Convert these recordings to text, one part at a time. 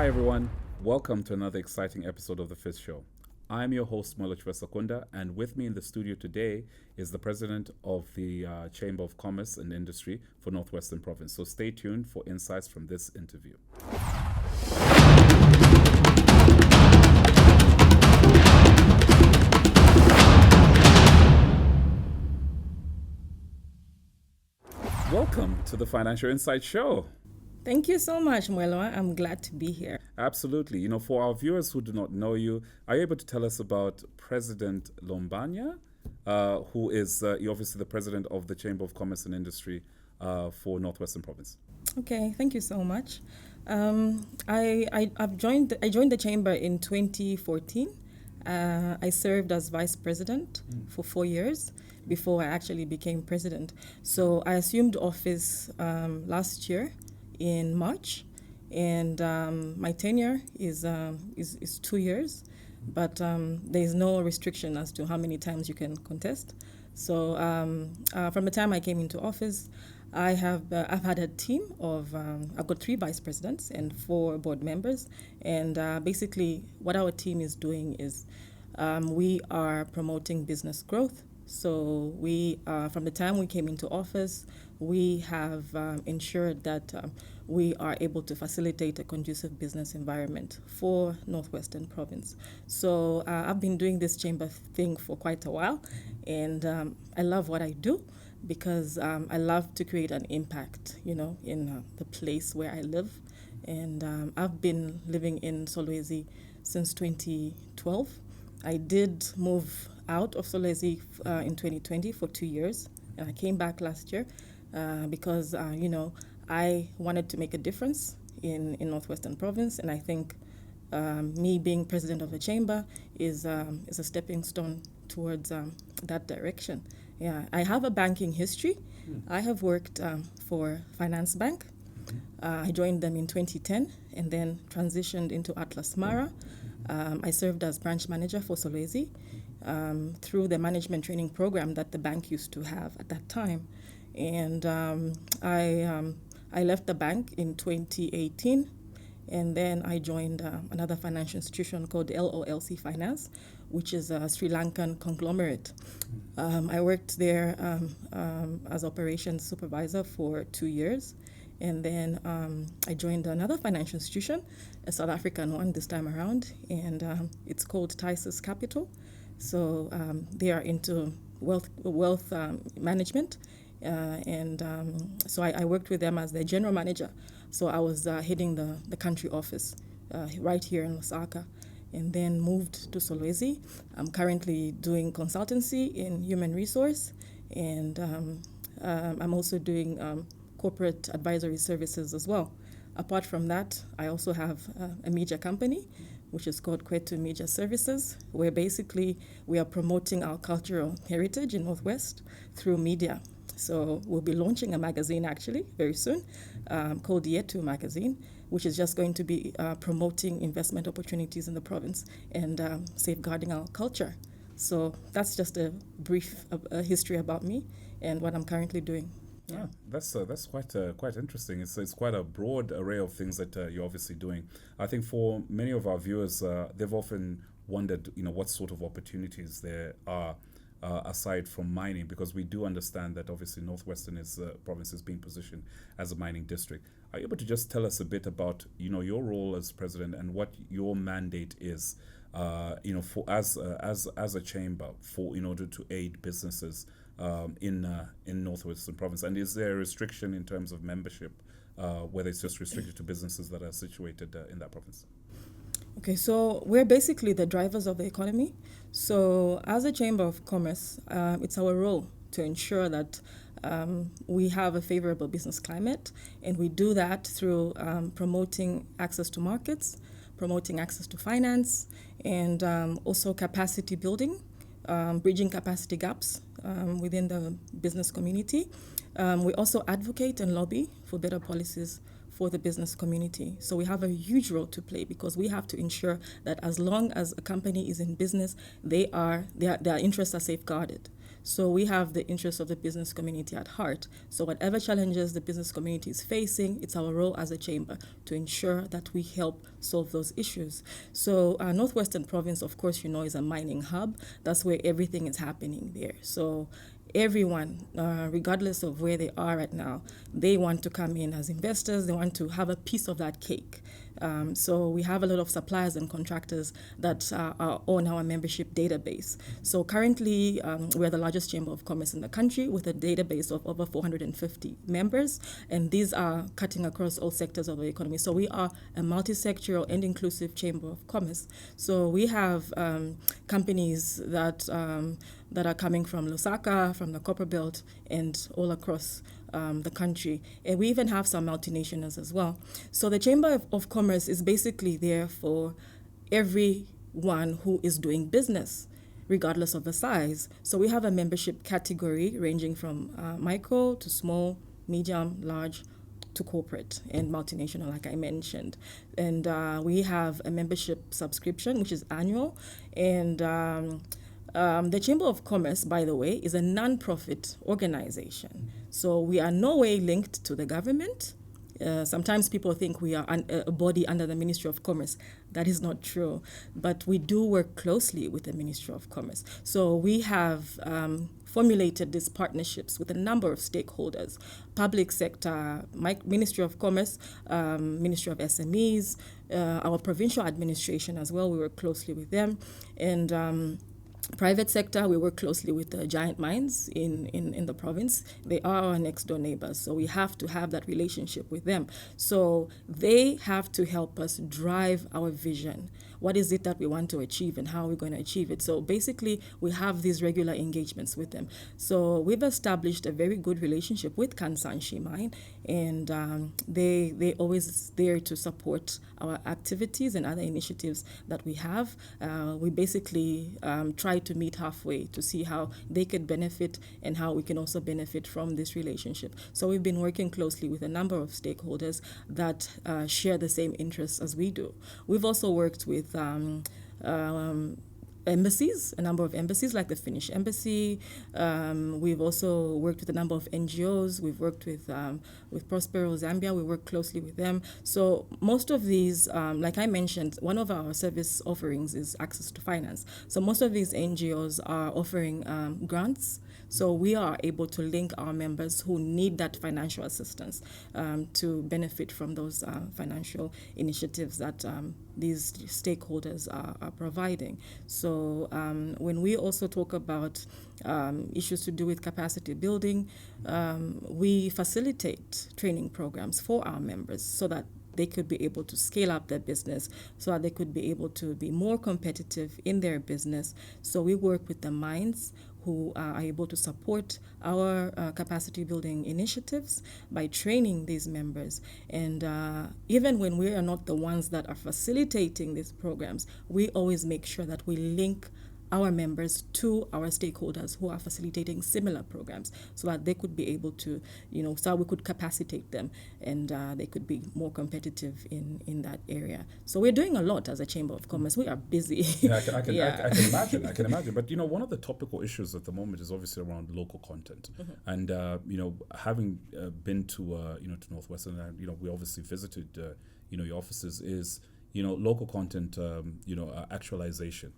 everyone. Welcome to another exciting episode of the FIZ Show. I'm your host, Mwelwa Chibesakunda, and with me in the studio today is the president of the Chamber of Commerce and Industry for Northwestern Province. So stay tuned for insights from this interview. Welcome to the Financial Insight Show. Thank you so much, Mwelwa. I'm glad to be here. Absolutely. You know, for our viewers who do not know you, are you able to tell us about President Lombanya, who is obviously the president of the Chamber of Commerce and Industry for Northwestern Province? Okay, thank you so much. I joined the chamber in 2014. I served as vice president for 4 years before I actually became president. So I assumed office last year in March, and my tenure is 2 years, but there is no restriction as to how many times you can contest. So from the time I came into office, I've had a team of I've got 3 vice presidents and 4 board members, and basically what our team is doing is we are promoting business growth. So we, from the time we came into office, we have ensured that we are able to facilitate a conducive business environment for Northwestern Province. So I've been doing this chamber thing for quite a while, and I love what I do because I love to create an impact, in the place where I live. And I've been living in Solwezi since 2012. I did move out of Solwezi in 2020 for 2 years, and I came back last year because I wanted to make a difference in Northwestern Province, and I think me being president of the chamber is a stepping stone towards that direction. Yeah, I have a banking history. I have worked for Finance Bank. I joined them in 2010 and then transitioned into Atlas Mara. I served as branch manager for Solwezi through the management training program that the bank used to have at that time. And I left the bank in 2018, and then I joined another financial institution called LOLC Finance, which is a Sri Lankan conglomerate. I worked there as operations supervisor for 2 years. And then I joined another financial institution, a South African one this time around, and it's called Tysus Capital. So they are into wealth management, and so I worked with them as their general manager. So I was heading the country office right here in Lusaka, and then moved to Solwezi. I'm currently doing consultancy in human resource, and I'm also doing corporate advisory services as well. Apart from that, I also have a media company, which is called Kwetu Media Services, where basically we are promoting our cultural heritage in Northwest through media. So we'll be launching a magazine actually very soon called Yetu Magazine, which is just going to be promoting investment opportunities in the province and safeguarding our culture. So that's just a brief history about me and what I'm currently doing. Yeah, that's quite interesting. It's quite a broad array of things that you're obviously doing. I think for many of our viewers, they've often wondered, what sort of opportunities there are aside from mining, because we do understand that obviously Northwestern Province is being positioned as a mining district. Are you able to just tell us a bit about, your role as president and what your mandate is, for as a chamber in order to aid businesses in Northwestern Province? And is there a restriction in terms of membership, whether it's just restricted to businesses that are situated in that province? Okay, so we're basically the drivers of the economy. So as a Chamber of Commerce, it's our role to ensure that we have a favorable business climate, and we do that through promoting access to markets, promoting access to finance, and also capacity building, bridging capacity gaps within the business community. We also advocate and lobby for better policies for the business community. So we have a huge role to play because we have to ensure that as long as a company is in business, their interests are safeguarded. So we have the interests of the business community at heart. So whatever challenges the business community is facing, it's our role as a chamber to ensure that we help solve those issues. So Northwestern Province, of course, is a mining hub. That's where everything is happening there. So everyone, regardless of where they are right now, they want to come in as investors. They want to have a piece of that cake. So we have a lot of suppliers and contractors that are on our membership database. So currently, we're the largest chamber of commerce in the country with a database of over 450 members, and these are cutting across all sectors of the economy. So we are a multi-sectoral and inclusive chamber of commerce. So we have companies that are coming from Lusaka, from the Copper Belt, and all across the country. And we even have some multinationals as well. So the Chamber of Commerce is basically there for everyone who is doing business, regardless of the size. So we have a membership category ranging from micro to small, medium, large, to corporate and multinational, like I mentioned. And we have a membership subscription, which is annual. And the Chamber of Commerce, by the way, is a non-profit organization. So we are no way linked to the government. Sometimes people think we are a body under the Ministry of Commerce. That is not true. But we do work closely with the Ministry of Commerce. So we have formulated these partnerships with a number of stakeholders: public sector, Ministry of Commerce, Ministry of SMEs, our provincial administration as well. We work closely with them. And private sector, we work closely with the giant mines in the province. They are our next door neighbors, so we have to have that relationship with them. So they have to help us drive our vision. What is it that we want to achieve and how are we going to achieve it? So basically, we have these regular engagements with them. So we've established a very good relationship with Kansanshi Mine, and they always there to support our activities and other initiatives that we have. We basically try to meet halfway to see how they could benefit and how we can also benefit from this relationship. So we've been working closely with a number of stakeholders that share the same interests as we do. We've also worked with embassies, a number of embassies like the Finnish embassy. We've also worked with a number of NGOs. We've worked with Prospero Zambia. We work closely with them. So most of these, like I mentioned, one of our service offerings is access to finance. So most of these NGOs are offering grants. So we are able to link our members who need that financial assistance to benefit from those financial initiatives that these stakeholders are providing. So when we also talk about issues to do with capacity building, we facilitate training programs for our members so that they could be able to scale up their business, so that they could be able to be more competitive in their business. So we work with the mines who are able to support our capacity building initiatives by training these members. And even when we are not the ones that are facilitating these programs, we always make sure that we link our members to our stakeholders who are facilitating similar programs so that they could be able to, so we could capacitate them and they could be more competitive in that area. So we're doing a lot as a Chamber of Commerce. We are busy. Yeah, I can imagine. I can imagine. But, one of the topical issues at the moment is obviously around local content. Mm-hmm. And, having been to Northwestern, we obviously visited, your offices is, local content, actualization.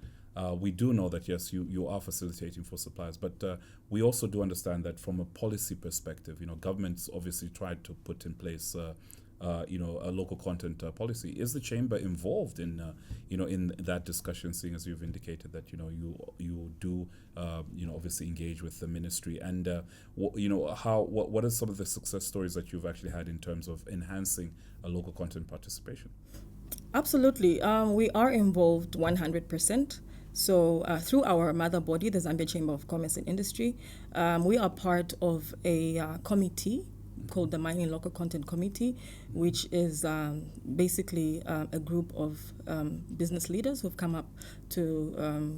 We do know that, yes, you are facilitating for suppliers, but we also do understand that from a policy perspective, governments obviously tried to put in place, a local content policy. Is the chamber involved in, in that discussion, seeing as you've indicated that, you do, obviously engage with the ministry? And, what are some of the success stories that you've actually had in terms of enhancing a local content participation? Absolutely. We are involved 100%. So through our mother body, the Zambia Chamber of Commerce and Industry, we are part of a committee called the Mining Local Content Committee, which is basically a group of business leaders who've come up to,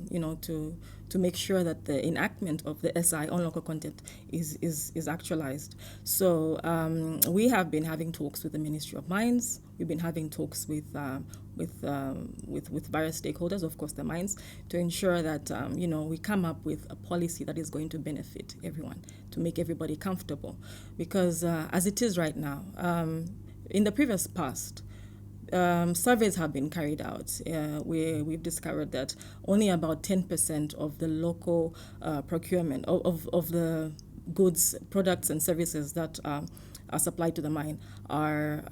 to make sure that the enactment of the SI on local content is actualized. So we have been having talks with the Ministry of Mines. We've been having talks with with various stakeholders, of course, the mines, to ensure that we come up with a policy that is going to benefit everyone, to make everybody comfortable, because as it is right now, in the previous past, surveys have been carried out where we've discovered that only about 10% of the local procurement of the goods, products, and services that are supplied to the mine are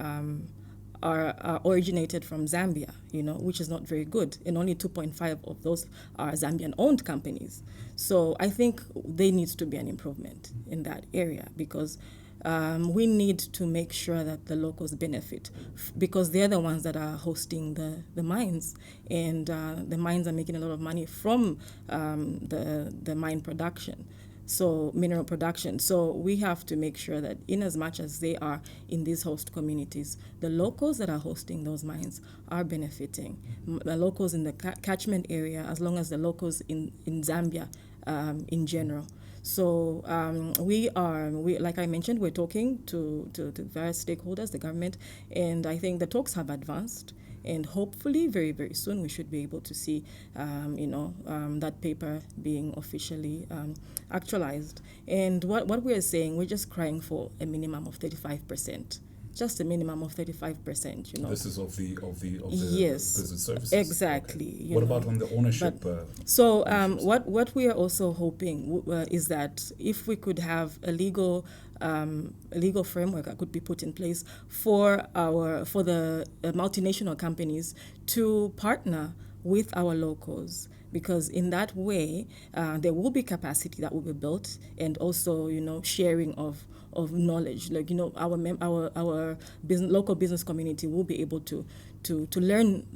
originated from Zambia, which is not very good. And only 2.5 of those are Zambian-owned companies. So I think there needs to be an improvement in that area, because we need to make sure that the locals benefit, because they're the ones that are hosting the mines, and the mines are making a lot of money from the mine production, so mineral production. So we have to make sure that in as much as they are in these host communities, the locals that are hosting those mines are benefiting. The locals in the catchment area, as long as the locals in Zambia in general. So we like I mentioned, we're talking to various stakeholders, the government, and I think the talks have advanced. And hopefully, very, very soon, we should be able to see, that paper being officially actualized. And what we're saying, we're just crying for a minimum of 35%. Just a minimum of 35%. This is of the yes, business services. Exactly. Okay. What about on the ownership? What we are also hoping is that if we could have a legal framework that could be put in place for the multinational companies to partner with our locals, because in that way there will be capacity that will be built, and also sharing of knowledge. Like our local business community will be able to learn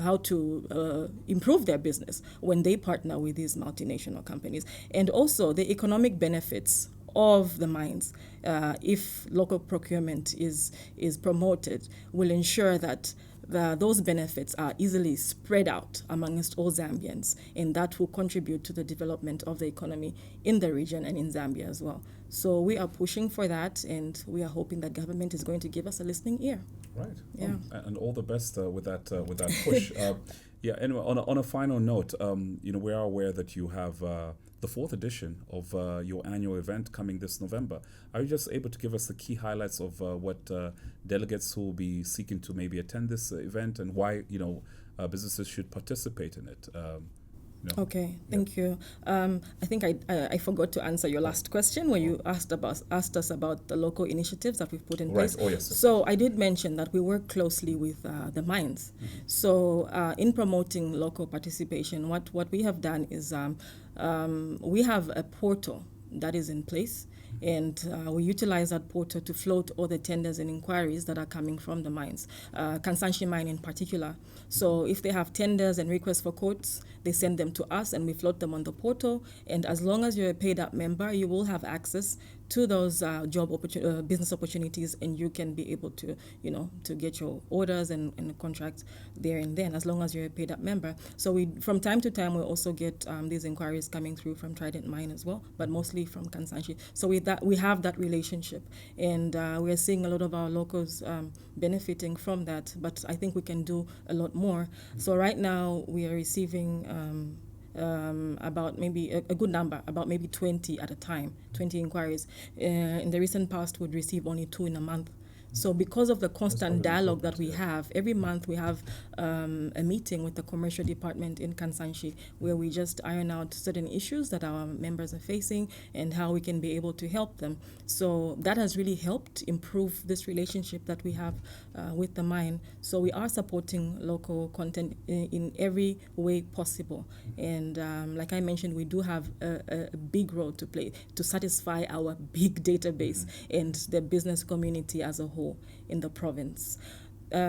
how to improve their business when they partner with these multinational companies, and also the economic benefits of the mines, if local procurement is promoted, will ensure that those benefits are easily spread out amongst all Zambians, and that will contribute to the development of the economy in the region and in Zambia as well. So we are pushing for that, and we are hoping that government is going to give us a listening ear. Right. Yeah. And all the best with that push. Yeah. Anyway, on a final note, we are aware that you have the 4th edition of your annual event coming this November. Are you just able to give us the key highlights of what delegates who will be seeking to maybe attend this event, and why businesses should participate in it? Okay, thank you. I think I forgot to answer your last question where you asked us about the local initiatives that we've put in place. Oh, yes. So I did mention that we work closely with the mines. Mm-hmm. So in promoting local participation, what we have done is we have a portal that is in place, and we utilize that portal to float all the tenders and inquiries that are coming from the mines, Kansanshi mine in particular. So if they have tenders and requests for quotes, they send them to us and we float them on the portal. And as long as you're a paid-up member, you will have access to those business opportunities, and you can be able to, to get your orders and contracts there and then, as long as you're a paid-up member. So we, from time to time, we also get these inquiries coming through from Trident Mine as well, but mostly from Kansanshi. So with that, we have that relationship, and we're seeing a lot of our locals benefiting from that. But I think we can do a lot more. So right now, we are receiving about maybe a good number, about maybe 20 at a time, 20 inquiries. In the recent past, we'd receive only 2 in a month. So because of the constant dialogue that we have, every month we have a meeting with the commercial department in Kansanshi, where we just iron out certain issues that our members are facing and how we can be able to help them. So that has really helped improve this relationship that we have with the mine. So we are supporting local content in every way possible. And like I mentioned, we do have a big role to play to satisfy our big database and the business community as a whole in the province.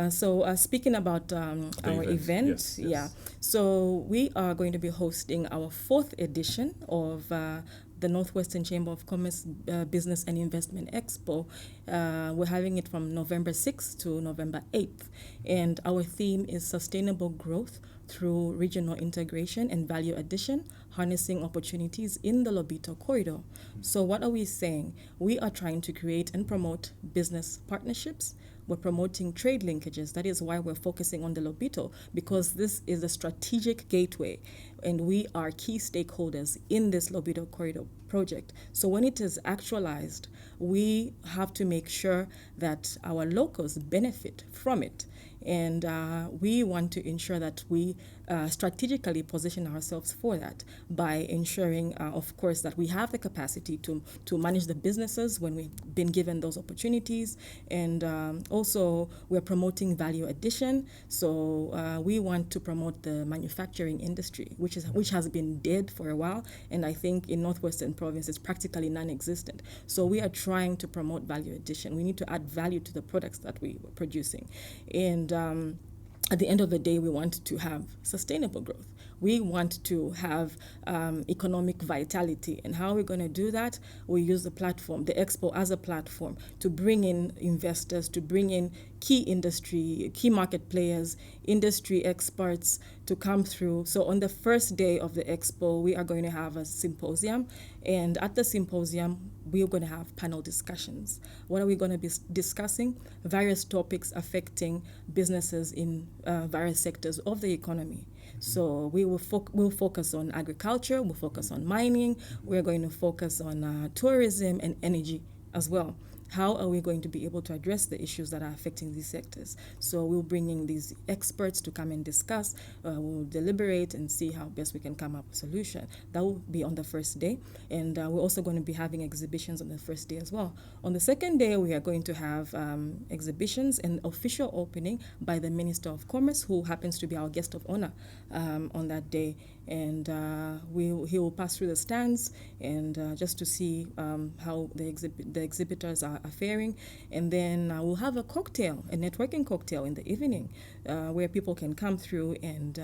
So speaking about our event, yes. Yeah. So we are going to be hosting our 4th edition of the Northwestern Chamber of Commerce Business and Investment Expo. We're having it from November 6th to November 8th. And our theme is sustainable growth through regional integration and value addition, harnessing opportunities in the Lobito Corridor. So what are we saying? We are trying to create and promote business partnerships. We're promoting trade linkages. That is why we're focusing on the Lobito, because this is a strategic gateway and we are key stakeholders in this Lobito Corridor project. So when it is actualized, we have to make sure that our locals benefit from it. And we want to ensure that we strategically position ourselves for that by ensuring, of course, that we have the capacity to manage the businesses when we've been given those opportunities. And also, we're promoting value addition. So we want to promote the manufacturing industry, which has been dead for a while. And I think in Northwestern Province, it's practically non-existent. So we are trying to promote value addition. We need to add value to the products that we were producing. And at the end of the day, we want to have sustainable growth. We want to have economic vitality. And how are we going to do that? We use the platform, the Expo as a platform to bring in investors, to bring in key industry, key market players, industry experts to come through. So on the first day of the Expo, we are going to have a symposium. And at the symposium, we are going to have panel discussions. What are we going to be discussing? Various topics affecting businesses in various sectors of the economy. So we will we'll focus on agriculture, we'll focus on mining, we're going to focus on tourism and energy as well. How are we going to be able to address the issues that are affecting these sectors? So we'll bring in these experts to come and discuss. We'll deliberate and see how best we can come up with a solution. That will be on the first day. And we're also going to be having exhibitions on the first day as well. On the second day, we are going to have exhibitions and official opening by the Minister of Commerce, who happens to be our guest of honor on that day. And he will pass through the stands and just to see how the exhibitors are faring. And then we'll have a cocktail, a networking cocktail in the evening where people can come through and,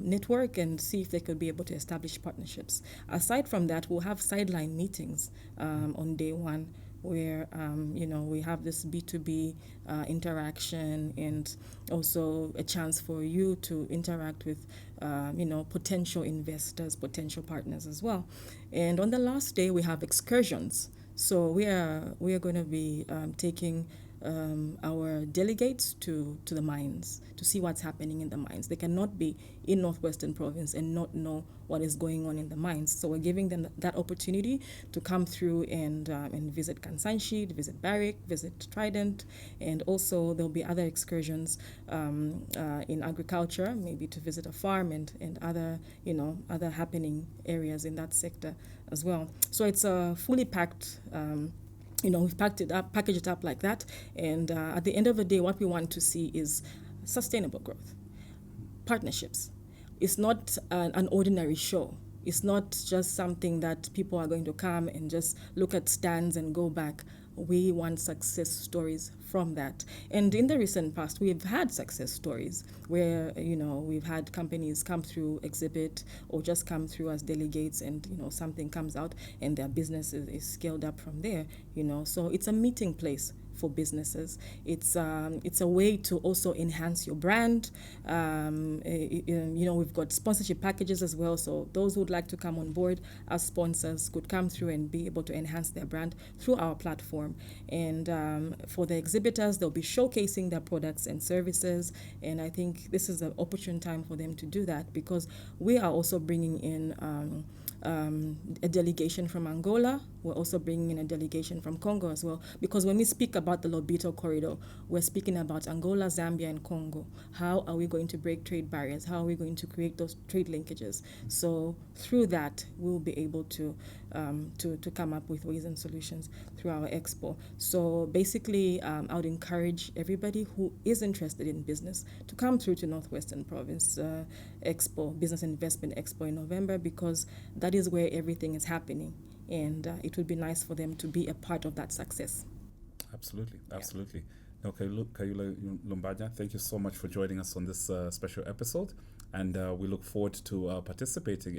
network and see if they could be able to establish partnerships. Aside from that, we'll have sideline meetings on day one, where we have this B2B interaction and also a chance for you to interact with potential investors, potential partners as well. And on the last day, we have excursions. So we are going to be taking our delegates to the mines to see what's happening in the mines. They cannot be in Northwestern Province and not know what is going on in the mines. So we're giving them that opportunity to come through and visit Kansanshi, visit Barrick, visit Trident, and also there'll be other excursions in agriculture, maybe to visit a farm and other happening areas in that sector as well. So it's a fully packed. We've packaged it up like that. And at the end of the day, what we want to see is sustainable growth, partnerships. It's not an ordinary show. It's not just something that people are going to come and just look at stands and go back. We want success stories from that. And in the recent past, we've had success stories where, we've had companies come through, exhibit, or just come through as delegates and, something comes out and their business is scaled up from there, So it's a meeting place for businesses. It's a way to also enhance your brand. We've got sponsorship packages as well. So those who would like to come on board as sponsors could come through and be able to enhance their brand through our platform. And for the exhibitors, they'll be showcasing their products and services. And I think this is an opportune time for them to do that, because we are also bringing in a delegation from Angola. We're also bringing in a delegation from Congo as well, because when we speak about the Lobito Corridor, we're speaking about Angola, Zambia, and Congo. How are we going to break trade barriers? How are we going to create those trade linkages? So through that, we'll be able to come up with ways and solutions through our expo. So basically, I would encourage everybody who is interested in business to come through to Northwestern Province Expo, Business Investment Expo in November, because that is where everything is happening. And it would be nice for them to be a part of that success. Absolutely. Yeah. Okay, Kayula Lombanya, thank you so much for joining us on this special episode. And we look forward to participating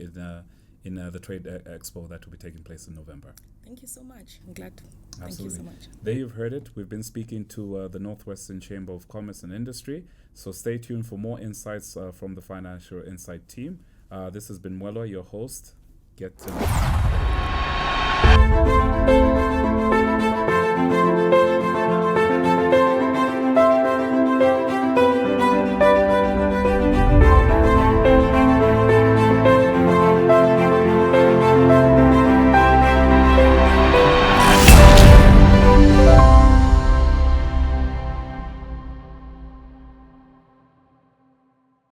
in the Trade Expo that will be taking place in November. Thank you so much. I'm glad. Absolutely. Thank you so much. There you've heard it. We've been speaking to the Northwestern Chamber of Commerce and Industry. So stay tuned for more insights from the Financial Insight team This has been Mwelwa, your host. Get to know.